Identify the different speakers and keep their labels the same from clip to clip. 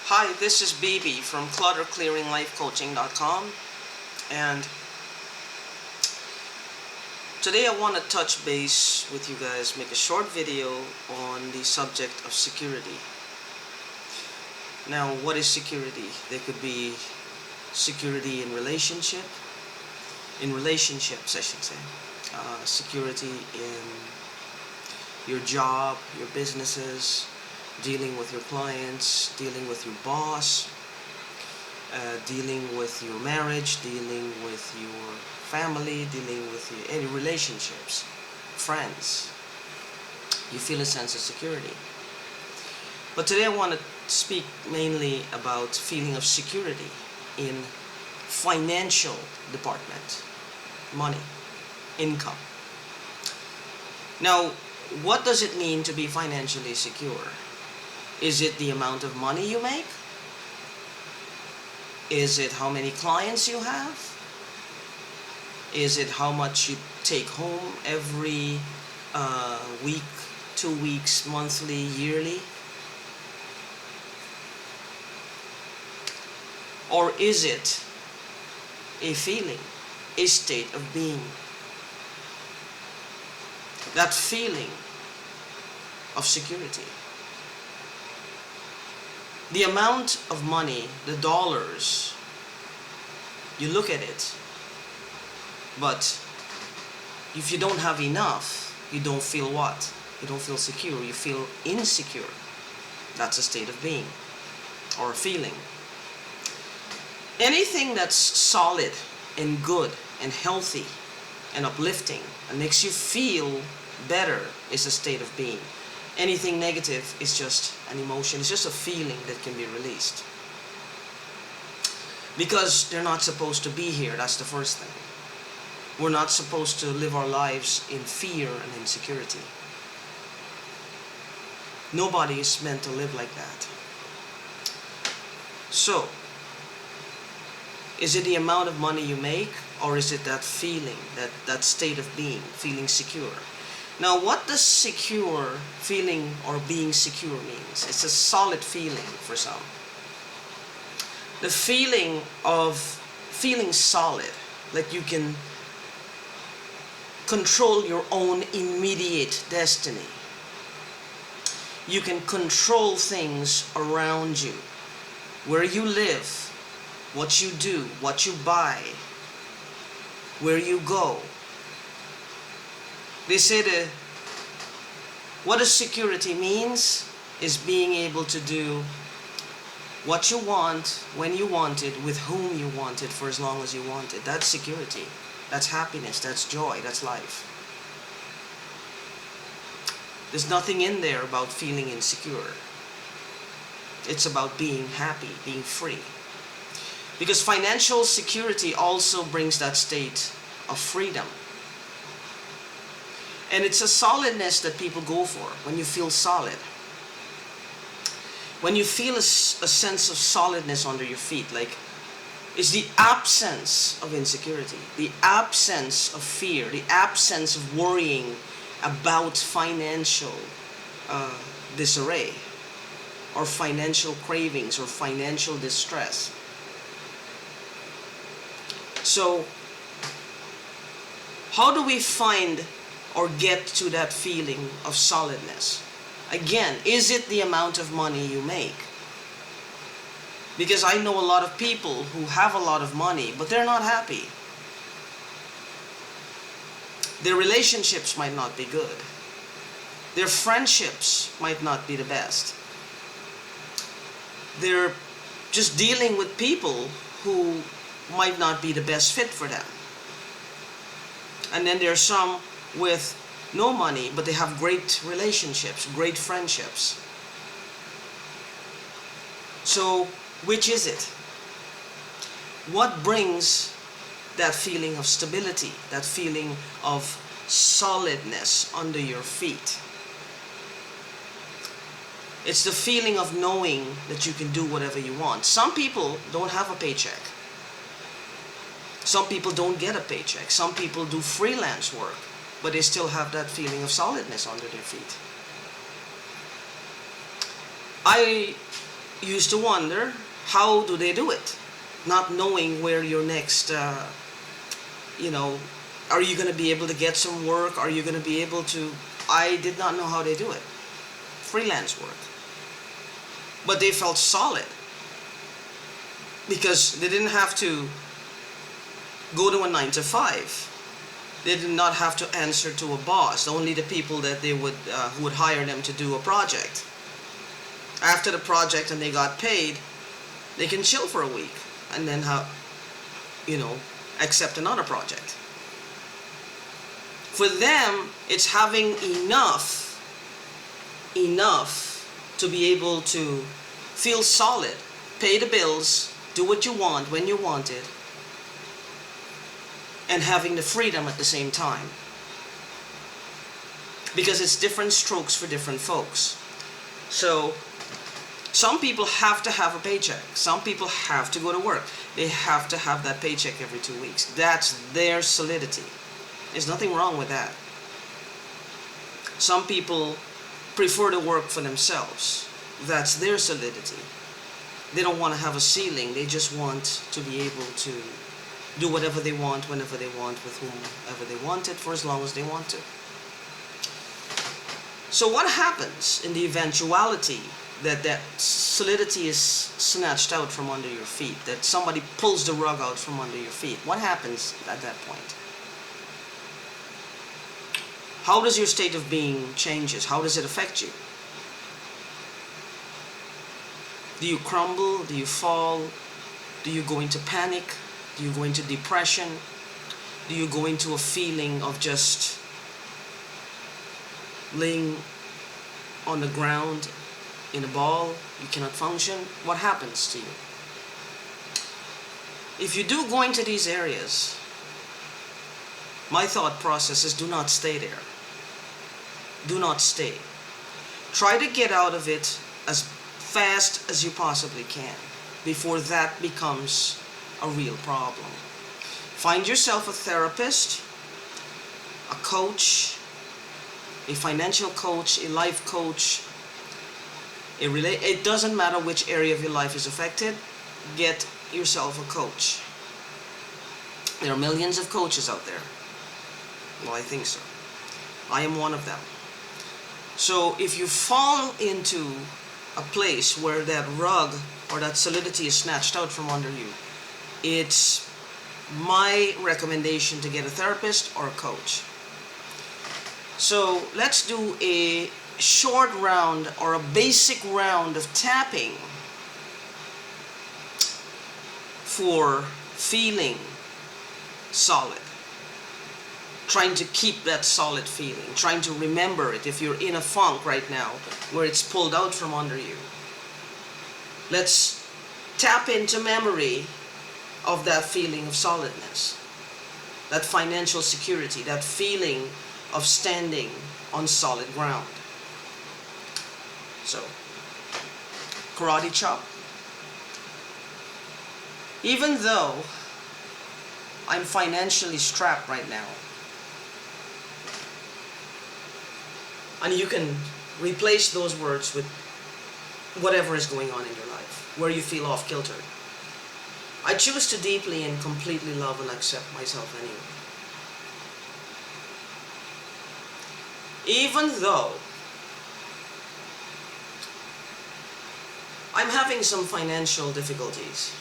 Speaker 1: Hi, this is BB from clutterclearinglifecoaching.com, and today I want to touch base with you guys, make a short video on the subject of security. Now, what is security? There could be security in relationships, I should say. Security in your job, your businesses, dealing with your clients, dealing with your boss, dealing with your marriage, dealing with your family, dealing with any relationships, friends. You feel a sense of security. But today I want to speak mainly about feeling of security in financial department, money, income. Now, what does it mean to be financially secure? Is it the amount of money you make? Is it how many clients you have? Is it how much you take home every week, 2 weeks, monthly, yearly? Or is it a feeling, a state of being? That feeling of security. The amount of money, the dollars, you look at it, but if you don't have enough, you don't feel what? You don't feel secure, you feel insecure. That's a state of being, or a feeling. Anything that's solid and good and healthy and uplifting and makes you feel better is a state of being. Anything negative is just an emotion, it's just a feeling that can be released. Because they're not supposed to be here, that's the first thing. We're not supposed to live our lives in fear and insecurity. Nobody is meant to live like that. So, is it the amount of money you make, or is it that feeling, that state of being, feeling secure? Now, what does secure feeling or being secure means? It's a solid feeling for some. The feeling of feeling solid, like you can control your own immediate destiny. You can control things around you, where you live, what you do, what you buy, where you go. They say that what a security means is being able to do what you want, when you want it, with whom you want it, for as long as you want it. That's security. That's happiness. That's joy. That's life. There's nothing in there about feeling insecure. It's about being happy, being free. Because financial security also brings that state of freedom. And it's a solidness that people go for when you feel solid. When you feel a sense of solidness under your feet, like it's the absence of insecurity, the absence of fear, the absence of worrying about financial disarray, or financial cravings, or financial distress. So, how do we find or get to that feeling of solidness? Again, is it the amount of money you make? Because I know a lot of people who have a lot of money, but they're not happy. Their relationships might not be good. Their friendships might not be the best. They're just dealing with people who might not be the best fit for them. And then there's some with no money, but they have great relationships, great friendships. So, which is it? What brings that feeling of stability, that feeling of solidness under your feet? It's the feeling of knowing that you can do whatever you want. Some people don't have a paycheck. Some people don't get a paycheck. Some people do freelance work, but they still have that feeling of solidness under their feet. I used to wonder, how do they do it? Not knowing where your next, you know, are you going to be able to get some work? Are you going to be able to? I did not know how they do it. Freelance work. But they felt solid because they didn't have to go to a 9 to 5. They did not have to answer to a boss, only the people that they would who would hire them to do a project. After the project and they got paid, they can chill for a week and then accept another project. For them, it's having enough to be able to feel solid, pay the bills, do what you want when you want it, and having the freedom at the same time. Because it's different strokes for different folks. So some people have to have a paycheck. Some people have to go to work. They have to have that paycheck every 2 weeks. That's their solidity. There's nothing wrong with that. Some people prefer to work for themselves. That's their solidity. They don't want to have a ceiling. They just want to be able to do whatever they want, whenever they want, with whomever they want it, for as long as they want to. So what happens in the eventuality that solidity is snatched out from under your feet, that somebody pulls the rug out from under your feet? What happens at that point? How does your state of being changes? How does it affect you? Do you crumble? Do you fall? Do you go into panic? Do you go into depression? Do you go into a feeling of just laying on the ground in a ball? You cannot function? What happens to you? If you do go into these areas, my thought process is do not stay there. Do not stay. Try to get out of it as fast as you possibly can before that becomes a real problem. Find yourself a therapist, a coach, a financial coach, a life coach. It doesn't matter which area of your life is affected. Get yourself a coach. There are millions of coaches out there. Well, I think so. I am one of them. So if you fall into a place where that rug or that solidity is snatched out from under you, it's my recommendation to get a therapist or a coach. So let's do a short round or a basic round of tapping for feeling solid. Trying to keep that solid feeling, trying to remember it if you're in a funk right now where it's pulled out from under you. Let's tap into memory of that feeling of solidness, that financial security, that feeling of standing on solid ground. So, karate chop. Even though I'm financially strapped right now, and you can replace those words with whatever is going on in your life, where you feel off kilter. I choose to deeply and completely love and accept myself anyway. Even though I'm having some financial difficulties,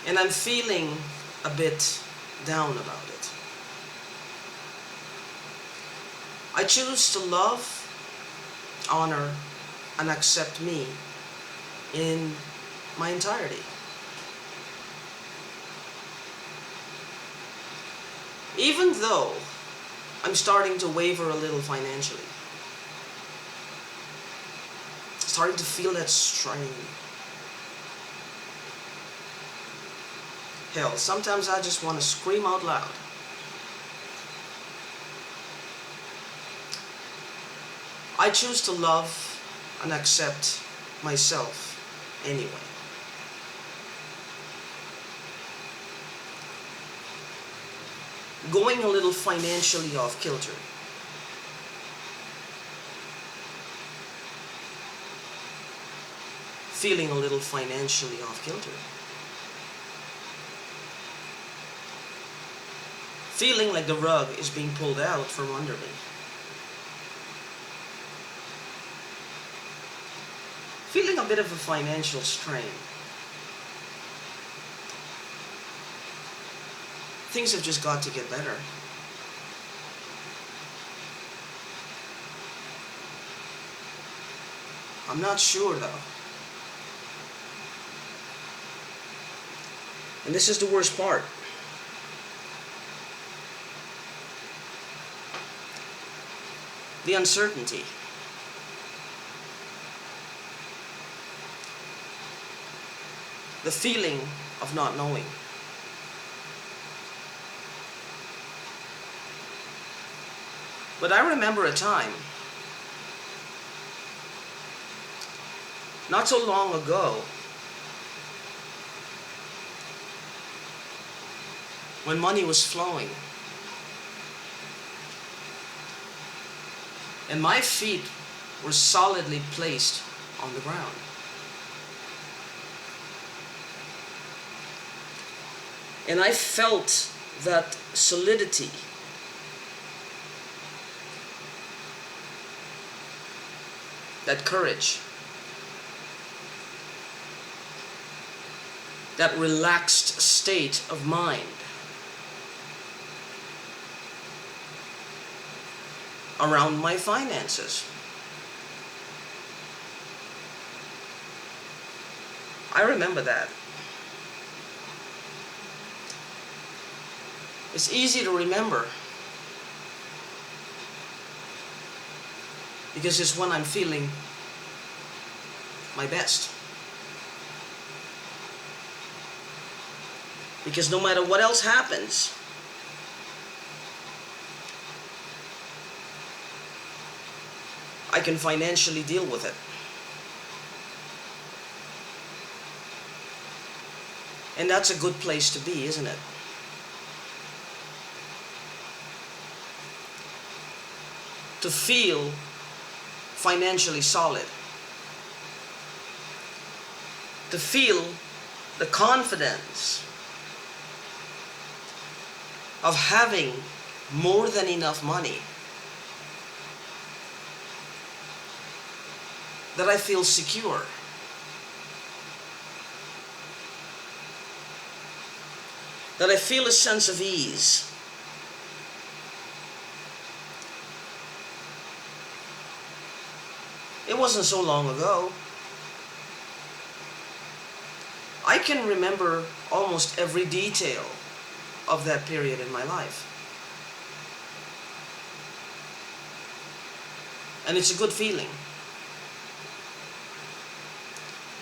Speaker 1: and I'm feeling a bit down about it, I choose to love, honor, and accept me in my entirety. Even though I'm starting to waver a little financially, starting to feel that strain. Hell, sometimes I just want to scream out loud. I choose to love and accept myself anyway. Going a little financially off kilter feeling a little financially off kilter. Feeling like the rug is being pulled out from under me. Feeling a bit of a financial strain. Things have just got to get better. I'm not sure though. And this is the worst part. The uncertainty. The feeling of not knowing. But I remember a time, not so long ago, when money was flowing and my feet were solidly placed on the ground. And I felt that solidity. That courage. That relaxed state of mind. Around my finances. I remember that. It's easy to remember because it's when I'm feeling my best. Because no matter what else happens, I can financially deal with it. And that's a good place to be, isn't it? To feel financially solid. To feel the confidence of having more than enough money. That I feel secure. That I feel a sense of ease. It wasn't so long ago. I can remember almost every detail of that period in my life. And it's a good feeling.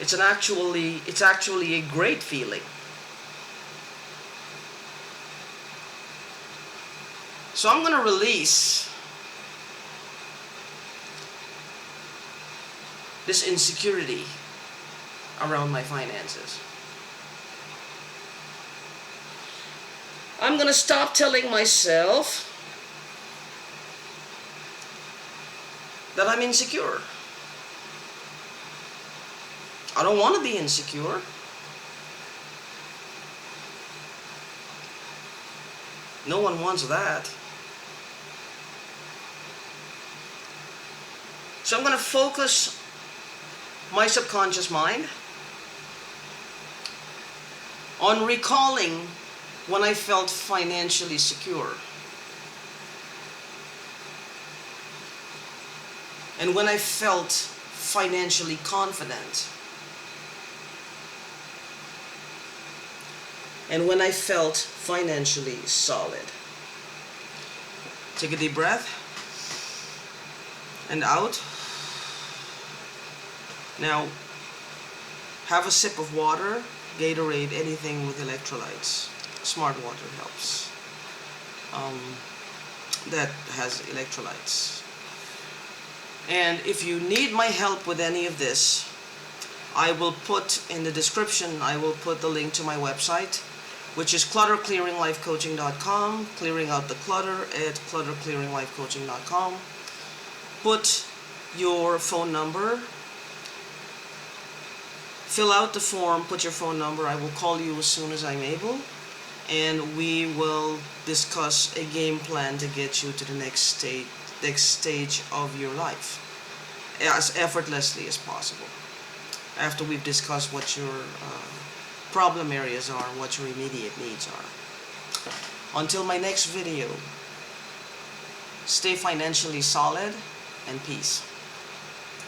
Speaker 1: It's actually a great feeling. So I'm going to release this insecurity around my finances. I'm going to stop telling myself that I'm insecure. I don't want to be insecure. No one wants that. So I'm going to focus my subconscious mind on recalling when I felt financially secure. And when I felt financially confident. And when I felt financially solid. Take a deep breath. And out. Now, have a sip of water, Gatorade, anything with electrolytes. Smart water helps. That has electrolytes. And if you need my help with any of this, I will put in the description, I will put the link to my website, which is clutterclearinglifecoaching.com, clearing out the clutter at clutterclearinglifecoaching.com. Put your phone number fill out the form, put your phone number. I will call you as soon as I'm able, and we will discuss a game plan to get you to the next stage of your life as effortlessly as possible. After we've discussed what your problem areas are, what your immediate needs are. Until my next video, stay financially solid and peace.